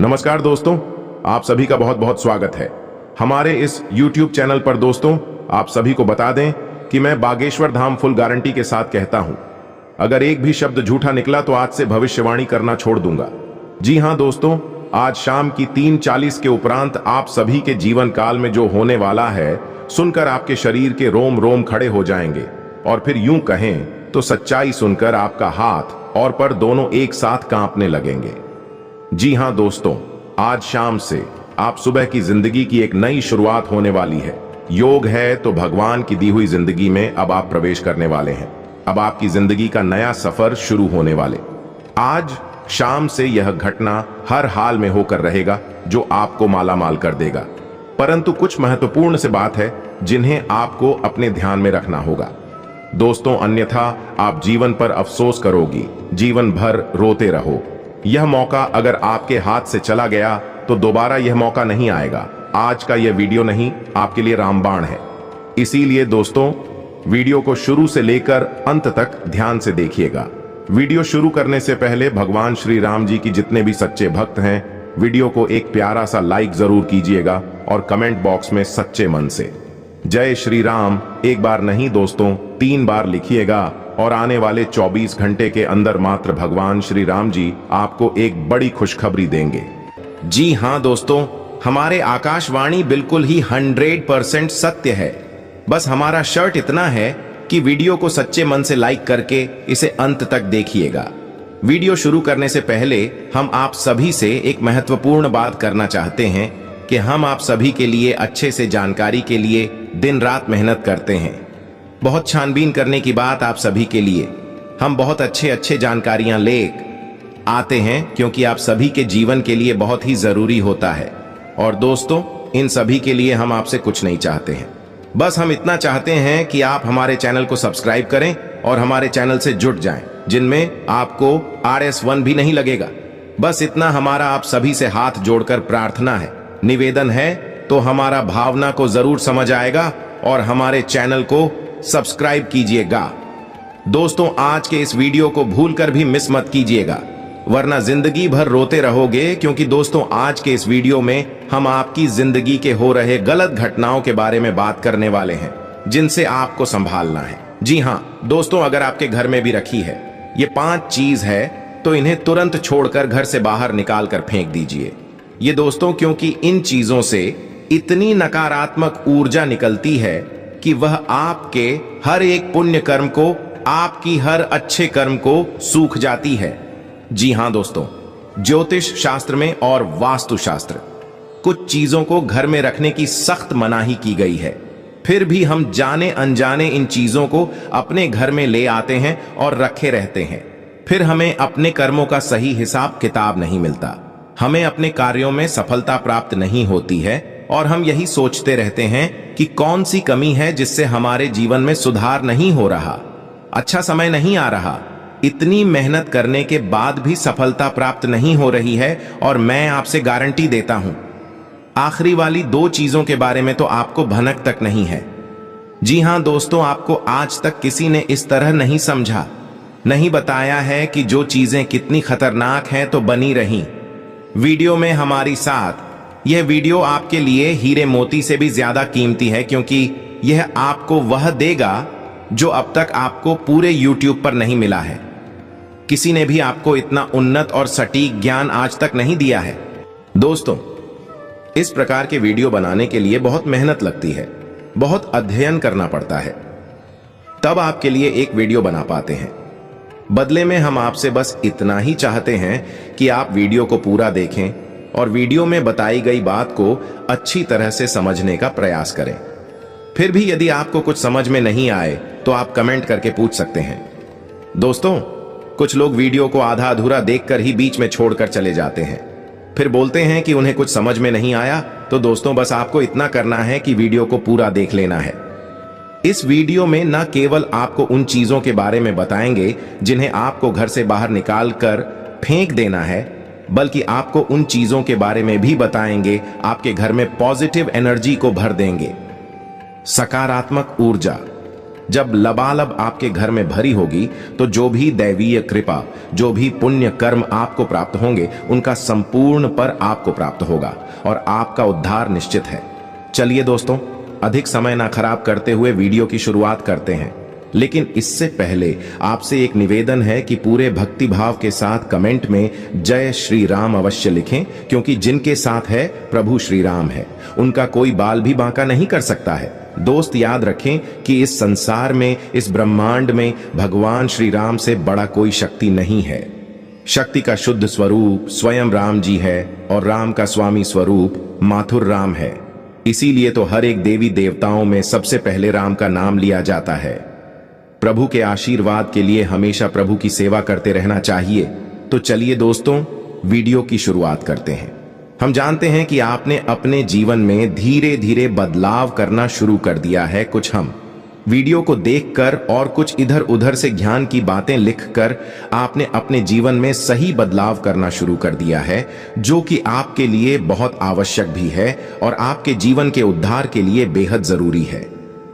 नमस्कार दोस्तों, आप सभी का बहुत बहुत स्वागत है हमारे इस YouTube चैनल पर। दोस्तों, आप सभी को बता दें कि मैं बागेश्वर धाम फुल गारंटी के साथ कहता हूं, अगर एक भी शब्द झूठा निकला तो आज से भविष्यवाणी करना छोड़ दूंगा। जी हां दोस्तों, आज शाम की 3:40 के उपरांत आप सभी के जीवन काल में जो होने वाला है सुनकर आपके शरीर के रोम रोम खड़े हो जाएंगे और फिर यूं कहें तो सच्चाई सुनकर आपका हाथ और पैर दोनों एक साथ कांपने लगेंगे। जी हां दोस्तों, आज शाम से आप सुबह की जिंदगी की एक नई शुरुआत होने वाली है। योग है तो भगवान की दी हुई जिंदगी में अब आप प्रवेश करने वाले हैं। अब आपकी जिंदगी का नया सफर शुरू होने वाले। आज शाम से यह घटना हर हाल में होकर रहेगा जो आपको मालामाल कर देगा, परंतु कुछ महत्वपूर्ण से बात है जिन्हें आपको अपने ध्यान में रखना होगा दोस्तों, अन्यथा आप जीवन पर अफसोस करोगी, जीवन भर रोते रहो। यह मौका अगर आपके हाथ से चला गया तो दोबारा यह मौका नहीं आएगा। आज का यह वीडियो नहीं आपके लिए रामबाण है, इसीलिए दोस्तों वीडियो को शुरू से लेकर अंत तक ध्यान से देखिएगा। वीडियो शुरू करने से पहले भगवान श्री राम जी की जितने भी सच्चे भक्त हैं, वीडियो को एक प्यारा सा लाइक जरूर कीजिएगा और कमेंट बॉक्स में सच्चे मन से जय श्री राम एक बार नहीं दोस्तों 3 बार लिखिएगा और आने वाले 24 घंटे के अंदर मात्र भगवान श्री राम जी आपको एक बड़ी खुशखबरी देंगे। जी हां दोस्तों, हमारे आकाशवाणी बिल्कुल ही 100% सत्य है। बस हमारा शर्त इतना है कि वीडियो को सच्चे मन से लाइक करके इसे अंत तक देखिएगा। वीडियो शुरू करने से पहले हम आप सभी से एक महत्वपूर्ण बात करना चाहते हैं कि हम आप सभी के लिए अच्छे से जानकारी के लिए दिन रात मेहनत करते हैं। बहुत छानबीन करने की बात आप सभी के लिए हम बहुत अच्छे जानकारियां ले आते हैं, क्योंकि आप सभी के जीवन के लिए बहुत ही जरूरी होता है। और दोस्तों, इन सभी के लिए हम आपसे कुछ नहीं चाहते हैं, बस हम इतना चाहते हैं कि आप हमारे चैनल को सब्सक्राइब करें और हमारे चैनल से जुड़ जाएं, जिनमें आपको RS1 भी नहीं लगेगा। बस इतना हमारा आप सभी से हाथ जोड़कर प्रार्थना है, निवेदन है, तो हमारा भावना को जरूर समझ आएगा और हमारे चैनल को सब्सक्राइब कीजिएगा। दोस्तों, आज के इस वीडियो को भूलकर भी मिस मत कीजिएगा, वरना जिंदगी भर रोते रहोगे। क्योंकि दोस्तों, आज के इस वीडियो में हम आपकी जिंदगी के हो रहे गलत घटनाओं के बारे में बात करने वाले हैं, जिनसे आपको संभालना है। जी हां दोस्तों, अगर आपके घर में भी रखी है ये 5 चीज है तो इन्हें तुरंत छोड़कर घर से बाहर निकाल कर फेंक दीजिए। ये दोस्तों, क्योंकि इन चीजों से इतनी नकारात्मक ऊर्जा निकलती है कि वह आपके हर एक पुण्य कर्म को, आपकी हर अच्छे कर्म को सूख जाती है। जी हां दोस्तों, ज्योतिष शास्त्र में और वास्तु शास्त्र कुछ चीजों को घर में रखने की सख्त मनाही की गई है, फिर भी हम जाने अनजाने इन चीजों को अपने घर में ले आते हैं और रखे रहते हैं। फिर हमें अपने कर्मों का सही हिसाब किताब नहीं मिलता, हमें अपने कार्यों में सफलता प्राप्त नहीं होती है और हम यही सोचते रहते हैं कि कौन सी कमी है जिससे हमारे जीवन में सुधार नहीं हो रहा, अच्छा समय नहीं आ रहा। इतनी मेहनत करने के बाद भी सफलता प्राप्त नहीं हो रही है और मैं आपसे गारंटी देता हूं, आखिरी वाली 2 चीजों के बारे में तो आपको भनक तक नहीं है। जी हां दोस्तों, आपको आज तक किसी ने इस तरह नहीं समझा, नहीं बताया है कि जो चीजें कितनी खतरनाक हैं तो बनी रहीं। वीडियो में हमारी साथ यह वीडियो आपके लिए हीरे मोती से भी ज्यादा कीमती है, क्योंकि यह आपको वह देगा जो अब तक आपको पूरे YouTube पर नहीं मिला है। किसी ने भी आपको इतना उन्नत और सटीक ज्ञान आज तक नहीं दिया है। दोस्तों, इस प्रकार के वीडियो बनाने के लिए बहुत मेहनत लगती है, बहुत अध्ययन करना पड़ता है, तब आपके लिए एक वीडियो बना पाते हैं। बदले में हम आपसे बस इतना ही चाहते हैं कि आप वीडियो को पूरा देखें और वीडियो में बताई गई बात को अच्छी तरह से समझने का प्रयास करें। फिर भी यदि आपको कुछ समझ में नहीं आए तो आप कमेंट करके पूछ सकते हैं। दोस्तों, कुछ लोग वीडियो को आधा अधूरा देखकर ही बीच में छोड़कर चले जाते हैं, फिर बोलते हैं कि उन्हें कुछ समझ में नहीं आया। तो दोस्तों, बस आपको इतना करना है कि वीडियो को पूरा देख लेना है। इस वीडियो में न केवल आपको उन चीजों के बारे में बताएंगे जिन्हें आपको घर से बाहर निकाल कर फेंक देना है, बल्कि आपको उन चीजों के बारे में भी बताएंगे आपके घर में पॉजिटिव एनर्जी को भर देंगे, सकारात्मक ऊर्जा, जब लबालब आपके घर में भरी होगी तो जो भी दैवीय कृपा, जो भी पुण्य कर्म आपको प्राप्त होंगे, उनका संपूर्ण पर आपको प्राप्त होगा और आपका उद्धार निश्चित है। चलिए दोस्तों, अधिक समय ना खराब करते हुए वीडियो की शुरुआत करते हैं। लेकिन इससे पहले आपसे एक निवेदन है कि पूरे भक्ति भाव के साथ कमेंट में जय श्री राम अवश्य लिखें, क्योंकि जिनके साथ है प्रभु श्री राम है, उनका कोई बाल भी बांका नहीं कर सकता है। दोस्त याद रखें कि इस संसार में, इस ब्रह्मांड में भगवान श्री राम से बड़ा कोई शक्ति नहीं है। शक्ति का शुद्ध स्वरूप स्वयं राम जी है और राम का स्वामी स्वरूप माथुर राम है। इसीलिए तो हर एक देवी देवताओं में सबसे पहले राम का नाम लिया जाता है। प्रभु के आशीर्वाद के लिए हमेशा प्रभु की सेवा करते रहना चाहिए। तो चलिए दोस्तों, वीडियो की शुरुआत करते हैं। हम जानते हैं कि आपने अपने जीवन में धीरे धीरे बदलाव करना शुरू कर दिया है। कुछ हम वीडियो को देखकर और कुछ इधर उधर से ज्ञान की बातें लिखकर आपने अपने जीवन में सही बदलाव करना शुरू कर दिया है, जो कि आपके लिए बहुत आवश्यक भी है और आपके जीवन के उद्धार के लिए बेहद जरूरी है।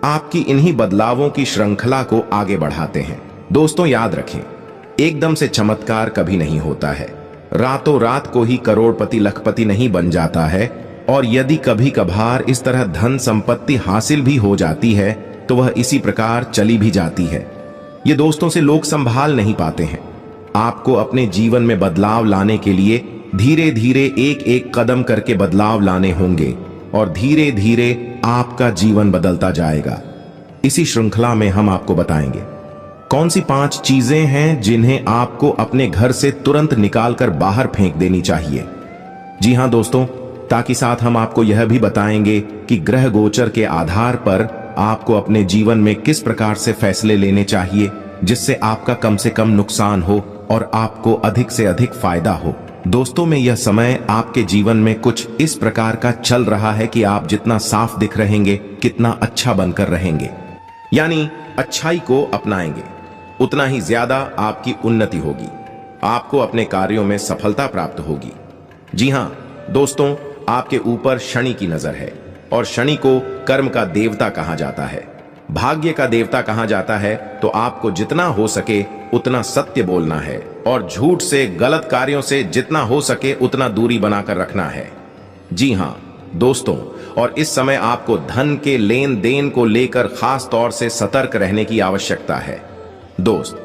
आपकी इन्हीं बदलावों की श्रृंखला को आगे बढ़ाते हैं। दोस्तों याद रखें, एकदम से चमत्कार कभी नहीं होता है। रातों रात को ही करोड़पति लखपति नहीं बन जाता है, और यदि कभी कभार इस तरह धन संपत्ति हासिल भी हो जाती है तो वह इसी प्रकार चली भी जाती है। ये दोस्तों से लोग संभाल नहीं पाते हैं। आपको अपने जीवन में बदलाव लाने के लिए धीरे धीरे एक एक कदम करके बदलाव लाने होंगे और धीरे धीरे आपका जीवन बदलता जाएगा। इसी श्रृंखला में हम आपको बताएंगे कौन सी 5 चीजें हैं जिन्हें आपको अपने घर से तुरंत निकालकर बाहर फेंक देनी चाहिए। जी हां दोस्तों, ताकि साथ हम आपको यह भी बताएंगे कि ग्रह गोचर के आधार पर आपको अपने जीवन में किस प्रकार से फैसले लेने चाहिए, जिससे आपका कम से कम नुकसान हो और आपको अधिक से अधिक फायदा हो। दोस्तों में यह समय आपके जीवन में कुछ इस प्रकार का चल रहा है कि आप जितना साफ दिख रहेंगे, कितना अच्छा बनकर रहेंगे, यानी अच्छाई को अपनाएंगे, उतना ही ज्यादा आपकी उन्नति होगी, आपको अपने कार्यों में सफलता प्राप्त होगी। जी हां दोस्तों, आपके ऊपर शनि की नजर है और शनि को कर्म का देवता कहा जाता है, भाग्य का देवता कहा जाता है। तो आपको जितना हो सके उतना सत्य बोलना है और झूठ से, गलत कार्यों से जितना हो सके उतना दूरी बनाकर रखना है। जी हां दोस्तों, और इस समय आपको धन के लेन देन को लेकर खास तौर से सतर्क रहने की आवश्यकता है। दोस्त,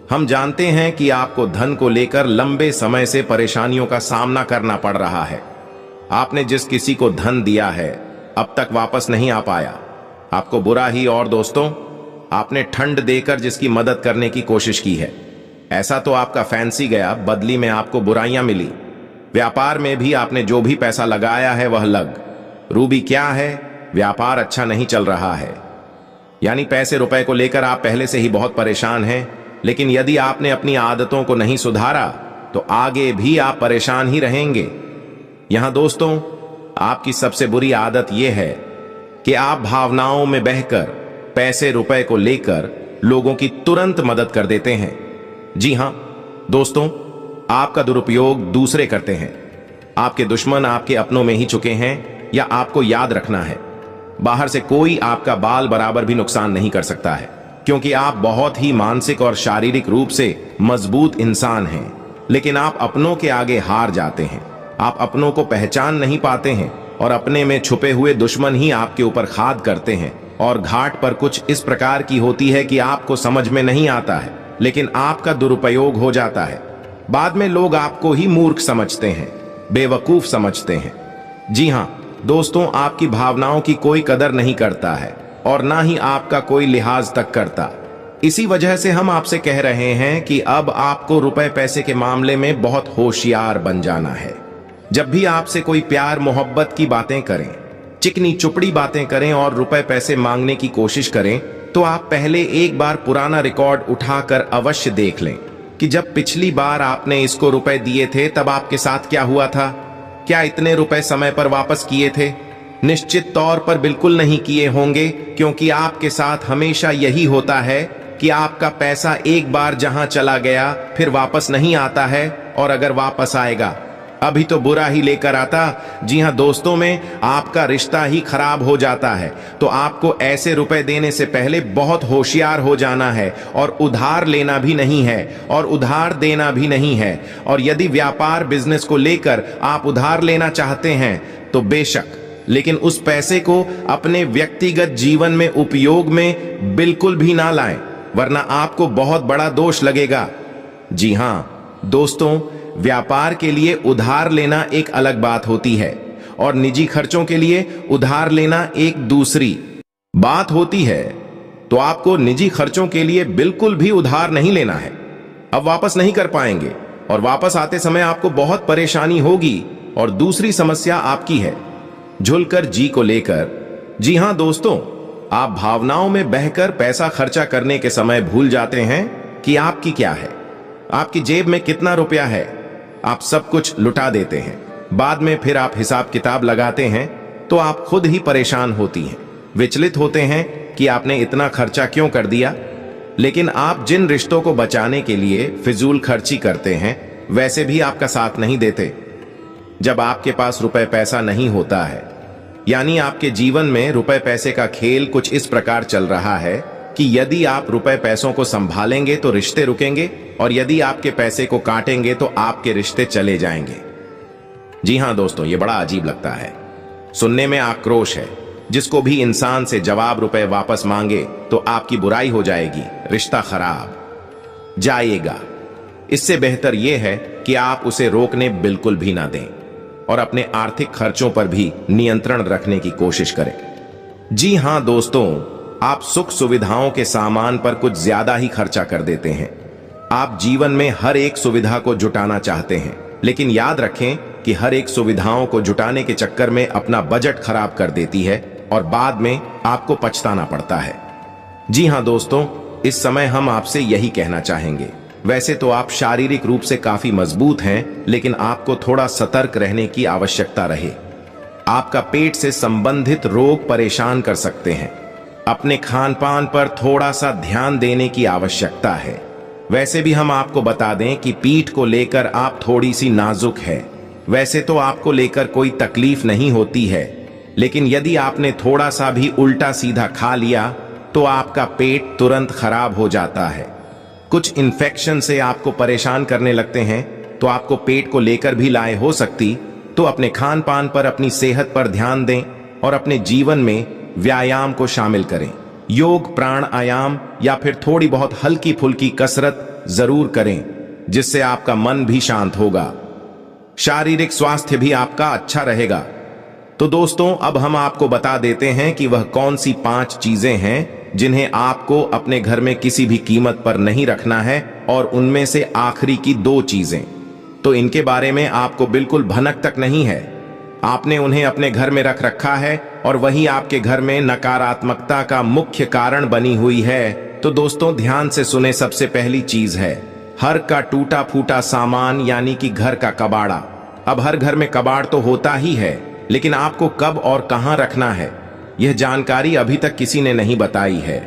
हम जानते हैं कि आपको धन को लेकर लंबे समय से परेशानियों का सामना करना पड़ रहा है। आपने जिस किसी को धन दिया है अब तक वापस नहीं आ पाया, आपको बुरा ही। और दोस्तों, आपने ठंड देकर जिसकी मदद करने की कोशिश की है, ऐसा तो आपका फैंसी गया, बदली में आपको बुराइयां मिली। व्यापार में भी आपने जो भी पैसा लगाया है वह लग रूबी क्या है, व्यापार अच्छा नहीं चल रहा है। यानी पैसे रुपए को लेकर आप पहले से ही बहुत परेशान हैं। लेकिन यदि आपने अपनी आदतों को नहीं सुधारा तो आगे भी आप परेशान ही रहेंगे। यहां दोस्तों, आपकी सबसे बुरी आदत यह है कि आप भावनाओं में बहकर पैसे रुपए को लेकर लोगों की तुरंत मदद कर देते हैं। जी हां दोस्तों, आपका दुरुपयोग दूसरे करते हैं। आपके दुश्मन आपके अपनों में ही चुके हैं, या आपको याद रखना है, बाहर से कोई आपका बाल बराबर भी नुकसान नहीं कर सकता है, क्योंकि आप बहुत ही मानसिक और शारीरिक रूप से मजबूत इंसान हैं। लेकिन आप अपनों के आगे हार जाते हैं, आप अपनों को पहचान नहीं पाते हैं और अपने में छुपे हुए दुश्मन ही आपके ऊपर खाद करते हैं। और घाट पर कुछ इस प्रकार की होती है कि आपको समझ में नहीं आता है, लेकिन आपका दुरुपयोग हो जाता है। बाद में लोग आपको ही मूर्ख समझते हैं, बेवकूफ समझते हैं। जी हां दोस्तों, आपकी भावनाओं की कोई कदर नहीं करता है और ना ही आपका कोई लिहाज तक करता। इसी वजह से हम आपसे कह रहे हैं कि अब आपको रुपए पैसे के मामले में बहुत होशियार बन जाना है। जब भी आपसे कोई प्यार मोहब्बत की बातें करें, चिकनी चुपड़ी बातें करें और रुपए पैसे मांगने की कोशिश करें, तो आप पहले एक बार पुराना रिकॉर्ड उठाकर अवश्य देख लें कि जब पिछली बार आपने इसको रुपए दिए थे तब आपके साथ क्या हुआ था। क्या इतने रुपए समय पर वापस किए थे? निश्चित तौर पर बिल्कुल नहीं किए होंगे, क्योंकि आपके साथ हमेशा यही होता है कि आपका पैसा एक बार जहां चला गया फिर वापस नहीं आता है, और अगर वापस आएगा अभी तो बुरा ही लेकर आता। जी हां दोस्तों, में आपका रिश्ता ही खराब हो जाता है। तो आपको ऐसे रुपए देने से पहले बहुत होशियार हो जाना है, और उधार लेना भी नहीं है और उधार देना भी नहीं है। और यदि व्यापार बिजनेस को लेकर आप उधार लेना चाहते हैं तो बेशक, लेकिन उस पैसे को अपने व्यक्तिगत जीवन में उपयोग में बिल्कुल भी ना लाएं, वरना आपको बहुत बड़ा दोष लगेगा। जी हां दोस्तों, व्यापार के लिए उधार लेना एक अलग बात होती है और निजी खर्चों के लिए उधार लेना एक दूसरी बात होती है। तो आपको निजी खर्चों के लिए बिल्कुल भी उधार नहीं लेना है। अब वापस नहीं कर पाएंगे और वापस आते समय आपको बहुत परेशानी होगी। और दूसरी समस्या आपकी है झुलकर जी को लेकर। जी हां दोस्तों, आप भावनाओं में बहकर पैसा खर्चा करने के समय भूल जाते हैं कि आपकी क्या है, आपकी जेब में कितना रुपया है। आप सब कुछ लुटा देते हैं। बाद में फिर आप हिसाब किताब लगाते हैं तो आप खुद ही परेशान होती हैं, विचलित होते हैं कि आपने इतना खर्चा क्यों कर दिया। लेकिन आप जिन रिश्तों को बचाने के लिए फिजूल खर्ची करते हैं, वैसे भी आपका साथ नहीं देते। जब आपके पास रुपए पैसा नहीं होता है, यानी आपके जीवन में रुपए पैसे का खेल कुछ इस प्रकार चल रहा है कि यदि आप रुपए पैसों को संभालेंगे तो रिश्ते रुकेंगे, और यदि आपके पैसे को काटेंगे तो आपके रिश्ते चले जाएंगे। जी हां दोस्तों, यह बड़ा अजीब लगता है, सुनने में आक्रोश है। जिसको भी इंसान से जवाब रुपए वापस मांगे तो आपकी बुराई हो जाएगी, रिश्ता खराब जाएगा। इससे बेहतर यह है कि आप उसे रोकने बिल्कुल भी ना दें और अपने आर्थिक खर्चों पर भी नियंत्रण रखने की कोशिश करें। जी हां दोस्तों, आप सुख सुविधाओं के सामान पर कुछ ज्यादा ही खर्चा कर देते हैं। आप जीवन में हर एक सुविधा को जुटाना चाहते हैं, लेकिन याद रखें कि हर एक सुविधाओं को जुटाने के चक्कर में अपना बजट खराब कर देती है और बाद में आपको पछताना पड़ता है। जी हां दोस्तों, इस समय हम आपसे यही कहना चाहेंगे। वैसे तो आप शारीरिक रूप से काफी मजबूत हैं, लेकिन आपको थोड़ा सतर्क रहने की आवश्यकता रहे। आपका पेट से संबंधित रोग परेशान कर सकते हैं। अपने खान पान पर थोड़ा सा ध्यान देने की आवश्यकता है। वैसे भी हम आपको बता दें कि पीठ को लेकर आप थोड़ी सी नाजुक है। वैसे तो आपको लेकर कोई तकलीफ नहीं होती है, लेकिन यदि आपने थोड़ा सा भी उल्टा सीधा खा लिया तो आपका पेट तुरंत खराब हो जाता है। कुछ इन्फेक्शन से आपको परेशान करने लगते हैं, तो आपको पेट को लेकर भी लाए हो सकती। तो अपने खान पान पर, अपनी सेहत पर ध्यान दें और अपने जीवन में व्यायाम को शामिल करें। योग, प्राणायाम या फिर थोड़ी बहुत हल्की फुल्की कसरत जरूर करें, जिससे आपका मन भी शांत होगा, शारीरिक स्वास्थ्य भी आपका अच्छा रहेगा। तो दोस्तों, अब हम आपको बता देते हैं कि वह कौन सी 5 चीजें हैं जिन्हें आपको अपने घर में किसी भी कीमत पर नहीं रखना है, और उनमें से आखिरी की 2 चीजें तो इनके बारे में आपको बिल्कुल भनक तक नहीं है। आपने उन्हें अपने घर में रख रखा है और वही आपके घर में नकारात्मकता का मुख्य कारण बनी हुई है। तो दोस्तों ध्यान से सुने। सबसे पहली चीज है हर का टूटा फूटा सामान, यानी कि घर का कबाड़ा। अब हर घर में कबाड़ तो होता ही है, लेकिन आपको कब और कहां रखना है, यह जानकारी अभी तक किसी ने नहीं बताई है।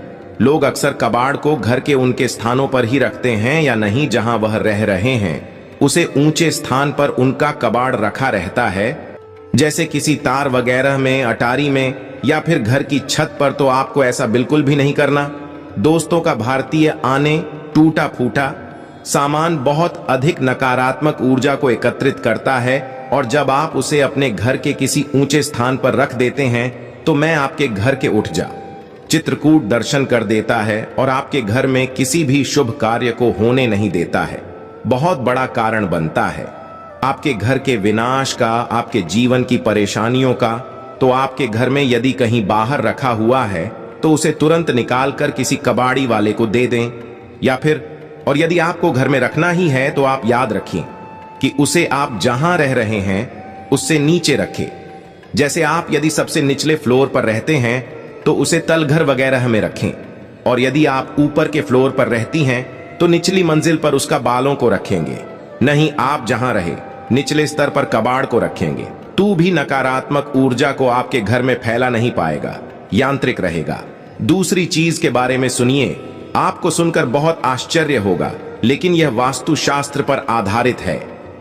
लोग अक्सर कबाड़ को घर के उनके स्थानों पर ही रखते हैं या नहीं जहां वह रह रहे हैं, उसे ऊंचे स्थान पर उनका कबाड़ रखा रहता है, जैसे किसी तार वगैरह में, अटारी में या फिर घर की छत पर। तो आपको ऐसा बिल्कुल भी नहीं करना। दोस्तों का भारतीय आने टूटा फूटा सामान बहुत अधिक नकारात्मक ऊर्जा को एकत्रित करता है, और जब आप उसे अपने घर के किसी ऊंचे स्थान पर रख देते हैं तो मैं आपके घर के उठ जा चित्रकूट दर्शन कर देता है और आपके घर में किसी भी शुभ कार्य को होने नहीं देता है, बहुत बड़ा कारण बनता है आपके घर के विनाश का, आपके जीवन की परेशानियों का। तो आपके घर में यदि कहीं बाहर रखा हुआ है तो उसे तुरंत निकाल कर किसी कबाड़ी वाले को दे दें, या फिर और यदि आपको घर में रखना ही है तो आप याद रखिए कि उसे आप जहां रह रहे हैं उससे नीचे रखें। जैसे आप यदि सबसे निचले फ्लोर पर रहते हैं तो उसे तलघर वगैरह में रखें, और यदि आप ऊपर के फ्लोर पर रहती हैं तो निचली मंजिल पर उसका बालों को रखेंगे। नहीं, आप जहां रहे निचले स्तर पर कबाड़ को रखेंगे, तू भी नकारात्मक ऊर्जा को आपके घर में फैला नहीं पाएगा, यांत्रिक रहेगा। दूसरी चीज के बारे में सुनिए, आपको सुनकर बहुत आश्चर्य होगा, लेकिन यह वास्तुशास्त्र पर आधारित है।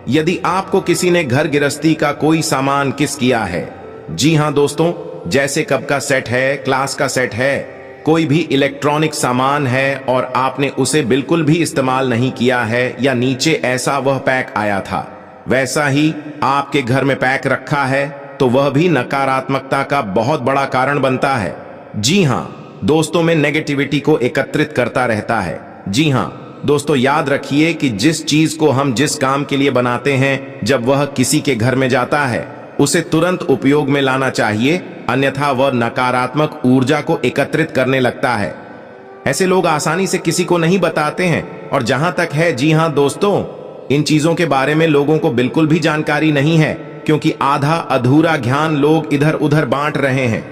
यदि आपको किसी ने घर गृहस्थी का कोई सामान किस किया है, जी हां दोस्तों, जैसे कप का सेट है, क्लास का सेट है, कोई भी इलेक्ट्रॉनिक सामान है और आपने उसे बिल्कुल भी इस्तेमाल नहीं किया है या नीचे ऐसा वह पैक आया था वैसा ही आपके घर में पैक रखा है, तो वह भी नकारात्मकता का बहुत बड़ा कारण बनता है। जी हां दोस्तों, में नेगेटिविटी को एकत्रित करता रहता है। जी हां दोस्तों, याद रखिए कि जिस चीज को हम जिस काम के लिए बनाते हैं, जब वह किसी के घर में जाता है उसे तुरंत उपयोग में लाना चाहिए, अन्यथा वह नकारात्मक ऊर्जा को एकत्रित करने लगता है। ऐसे लोग आसानी से किसी को नहीं बताते हैं। और जहां तक है, जी हां दोस्तों, इन चीजों के बारे में लोगों को बिल्कुल भी जानकारी नहीं है, क्योंकि आधा अधूरा ज्ञान लोग इधर उधर बांट रहे हैं।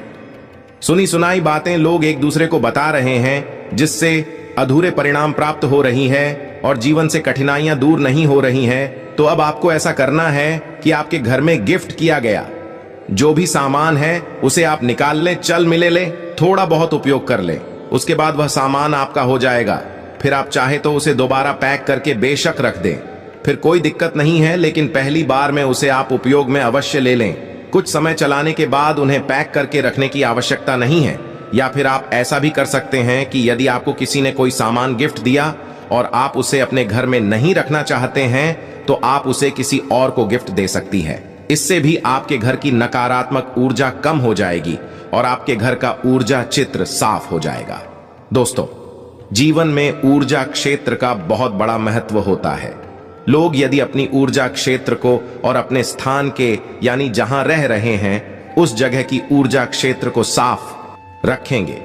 सुनी सुनाई बातें लोग एक दूसरे को बता रहे हैं, जिससे अधूरे परिणाम प्राप्त हो रही है और जीवन से कठिनाइयां दूर नहीं हो रही हैं। तो अब आपको ऐसा करना है कि आपके घर में गिफ्ट किया गया जो भी सामान है उसे आप निकाल लें, चल मिले ले, थोड़ा बहुत उपयोग कर लें, उसके बाद वह सामान आपका हो जाएगा। फिर आप चाहे तो उसे दोबारा पैक करके बेशक रख दें, फिर कोई दिक्कत नहीं है, लेकिन पहली बार में उसे आप उपयोग में अवश्य ले लें। कुछ समय चलाने के बाद उन्हें पैक करके रखने की आवश्यकता नहीं है। या फिर आप ऐसा भी कर सकते हैं कि यदि आपको किसी ने कोई सामान गिफ्ट दिया और आप उसे अपने घर में नहीं रखना चाहते हैं, तो आप उसे किसी और को गिफ्ट दे सकती है। इससे भी आपके घर की नकारात्मक ऊर्जा कम हो जाएगी और आपके घर का ऊर्जा चित्र साफ हो जाएगा। दोस्तों, जीवन में ऊर्जा क्षेत्र का बहुत बड़ा महत्व होता है। लोग यदि अपनी ऊर्जा क्षेत्र को और अपने स्थान के यानी जहां रह रहे हैं उस जगह की ऊर्जा क्षेत्र को साफ रखेंगे,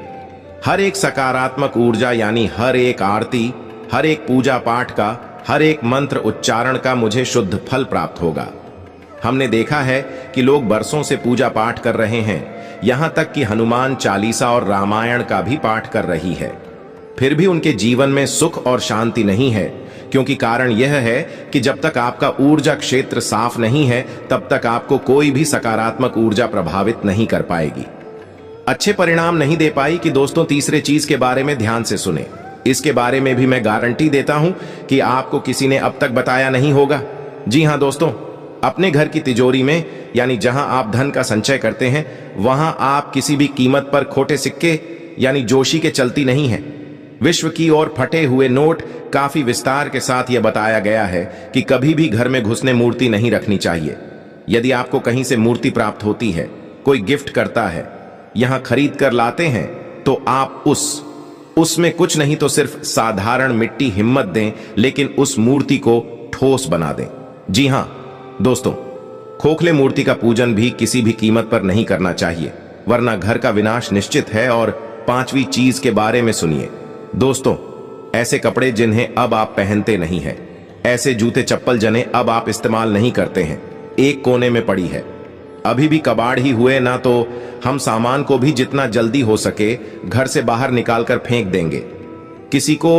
हर एक सकारात्मक ऊर्जा यानी हर एक आरती, हर एक पूजा पाठ का, हर एक मंत्र उच्चारण का मुझे शुद्ध फल प्राप्त होगा। हमने देखा है कि लोग बरसों से पूजा पाठ कर रहे हैं, यहां तक कि हनुमान चालीसा और रामायण का भी पाठ कर रही है, फिर भी उनके जीवन में सुख और शांति नहीं है, क्योंकि कारण यह है कि जब तक आपका ऊर्जा क्षेत्र साफ नहीं है, तब तक आपको कोई भी सकारात्मक ऊर्जा प्रभावित नहीं कर पाएगी, अच्छे परिणाम नहीं दे पाई। कि दोस्तों, तीसरे चीज के बारे में ध्यान से सुने, इसके बारे में भी मैं गारंटी देता हूं कि आपको किसी ने अब तक बताया नहीं होगा। जी हां दोस्तों, अपने घर की तिजोरी में यानी जहां आप धन का संचय करते हैं, वहां आप किसी भी कीमत पर खोटे सिक्के यानी जोशी के चलती नहीं है। विश्व की ओर फटे हुए नोट काफी विस्तार के साथ यह बताया गया है कि कभी भी घर में घुसने मूर्ति नहीं रखनी चाहिए। यदि आपको कहीं से मूर्ति प्राप्त होती है, कोई गिफ्ट करता है, यहां खरीद कर लाते हैं, तो आप उसमें कुछ नहीं तो सिर्फ साधारण मिट्टी हिम्मत दें, लेकिन उस मूर्ति को ठोस बना दें। जी हां दोस्तों, खोखले मूर्ति का पूजन भी किसी भी कीमत पर नहीं करना चाहिए, वरना घर का विनाश निश्चित है। और पांचवी चीज के बारे में सुनिए दोस्तों, ऐसे कपड़े जिन्हें अब आप पहनते नहीं हैं, ऐसे जूते चप्पल जिन्हें अब आप इस्तेमाल नहीं करते हैं, एक कोने में पड़ी है, अभी भी कबाड़ ही हुए ना, तो हम सामान को भी जितना जल्दी हो सके घर से बाहर निकालकर फेंक देंगे। किसी को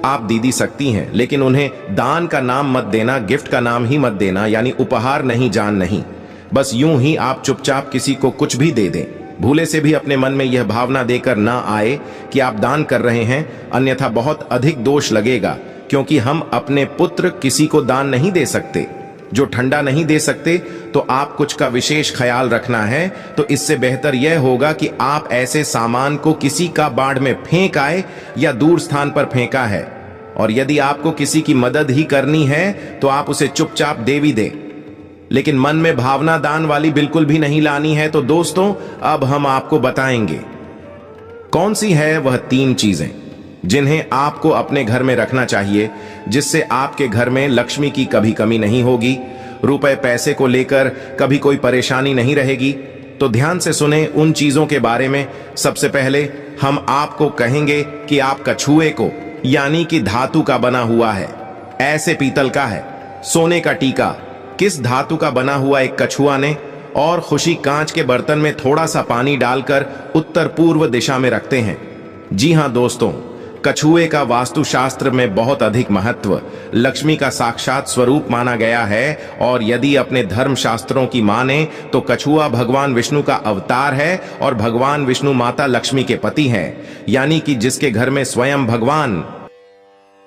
आप दे सकती हैं, लेकिन उन्हें दान का नाम मत देना, गिफ्ट का नाम ही मत देना, यानी उपहार नहीं, जान नहीं। बस यूं ही आप चुपचाप किसी को कुछ भी दे दें, भूले से भी अपने मन में यह भावना देकर ना आए कि आप दान कर रहे हैं, अन्यथा बहुत अधिक दोष लगेगा, क्योंकि हम अपने पुत्र किसी को दान नहीं दे सकते। जो ठंडा नहीं दे सकते, तो आप कुछ का विशेष ख्याल रखना है, तो इससे बेहतर यह होगा कि आप ऐसे सामान को किसी का बाढ़ में फेंक आए या दूर स्थान पर फेंका है। और यदि आपको किसी की मदद ही करनी है, तो आप उसे चुपचाप दे भी दें, लेकिन मन में भावना दान वाली बिल्कुल भी नहीं लानी है। तो दोस्तों, अब हम आपको बताएंगे कौन सी है वह 3 चीजें जिन्हें आपको अपने घर में रखना चाहिए, जिससे आपके घर में लक्ष्मी की कभी कमी नहीं होगी, रुपए पैसे को लेकर कभी कोई परेशानी नहीं रहेगी। तो ध्यान से सुने उन चीजों के बारे में। सबसे पहले हम आपको कहेंगे कि आप कछुए को, यानी कि धातु का बना हुआ है, ऐसे पीतल का है, सोने का टीका, किस धातु का बना हुआ एक कछुआ ने और खुशी कांच के बर्तन में थोड़ा सा पानी डालकर उत्तर पूर्व दिशा में रखते हैं। जी हां दोस्तों, कछुए का वास्तुशास्त्र में बहुत अधिक महत्व, लक्ष्मी का साक्षात स्वरूप माना गया है। और यदि अपने धर्म शास्त्रों की माने तो कछुआ भगवान विष्णु का अवतार है और भगवान विष्णु माता लक्ष्मी के पति हैं, यानी कि जिसके घर में स्वयं भगवान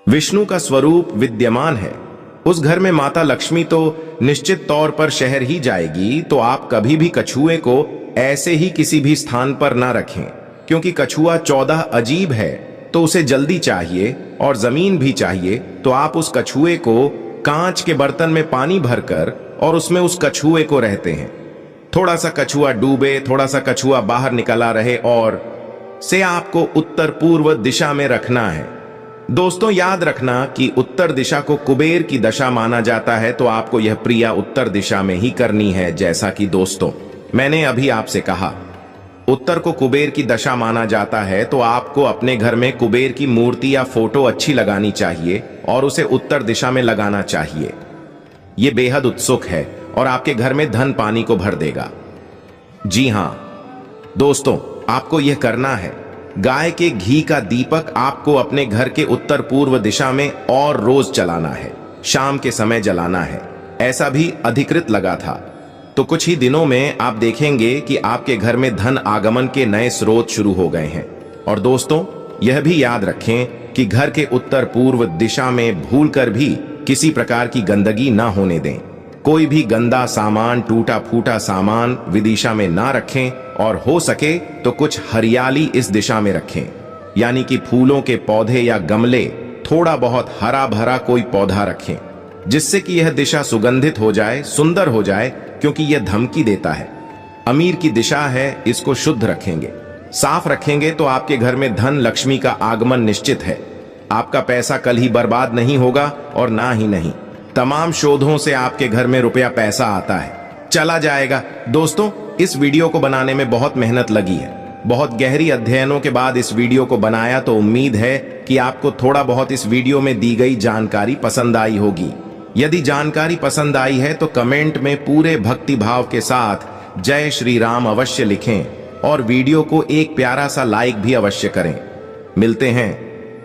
विष्णु का स्वरूप विद्यमान है, उस घर में माता लक्ष्मी तो निश्चित तौर पर शहर ही जाएगी। तो आप कभी भी कछुए को ऐसे ही किसी भी स्थान पर ना रखें, क्योंकि कछुआ 14 अजीब है, तो उसे जल्दी चाहिए और जमीन भी चाहिए। तो आप उस कछुए को कांच के बर्तन में पानी भरकर और उसमें उस कछुए को रहते हैं। थोड़ा सा कछुआ डूबे, थोड़ा सा कछुआ बाहर निकला रहे, और से आपको उत्तर पूर्व दिशा में रखना है। दोस्तों याद रखना कि उत्तर दिशा को कुबेर की दशा माना जाता है, तो आपको यह क्रिया उत्तर दिशा में ही करनी है। जैसा कि दोस्तों मैंने अभी आपसे कहा, उत्तर को कुबेर की दशा माना जाता है, तो आपको अपने घर में कुबेर की मूर्ति या फोटो अच्छी लगानी चाहिए और उसे उत्तर दिशा में लगाना चाहिए। यह बेहद उत्सुक है और आपके घर में धन पानी को भर देगा। जी हां दोस्तों, आपको यह करना है। गाय के घी का दीपक आपको अपने घर के उत्तर पूर्व दिशा में और रोज जलाना है, शाम के समय जलाना है। ऐसा भी अधिकृत लगा था। तो कुछ ही दिनों में आप देखेंगे कि आपके घर में धन आगमन के नए स्रोत शुरू हो गए हैं। और दोस्तों यह भी याद रखें कि घर के उत्तर पूर्व दिशा में भूलकर भी किसी प्रकार की गंदगी ना होने दें। कोई भी गंदा सामान, टूटा फूटा सामान विदिशा में ना रखें, और हो सके तो कुछ हरियाली इस दिशा में रखें, यानी कि फूलों के पौधे या गमले, थोड़ा बहुत हरा भरा कोई पौधा रखें, जिससे कि यह दिशा सुगंधित हो जाए, सुंदर हो जाए, क्योंकि यह धमकी देता है। अमीर की दिशा है, इसको शुद्ध रखेंगे, साफ रखेंगे, तो आपके घर में धन लक्ष्मी का आगमन निश्चित है। आपका पैसा कल ही बर्बाद नहीं होगा, और ना ही नहीं, तमाम शोधों से आपके घर में रुपया पैसा आता है, चला जाएगा। दोस्तों इस वीडियो को बनाने में बहुत मेहनत लगी है, बहुत गहरी अध्ययनों के बाद इस वीडियो को बनाया। तो उम्मीद है कि आपको थोड़ा बहुत इस वीडियो में दी गई जानकारी पसंद आई होगी। यदि जानकारी पसंद आई है तो कमेंट में पूरे भक्ति भाव के साथ जय श्री राम अवश्य लिखें, और वीडियो को एक प्यारा सा लाइक भी अवश्य करें। मिलते हैं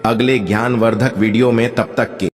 अगले ज्ञानवर्धक वीडियो में, तब तक के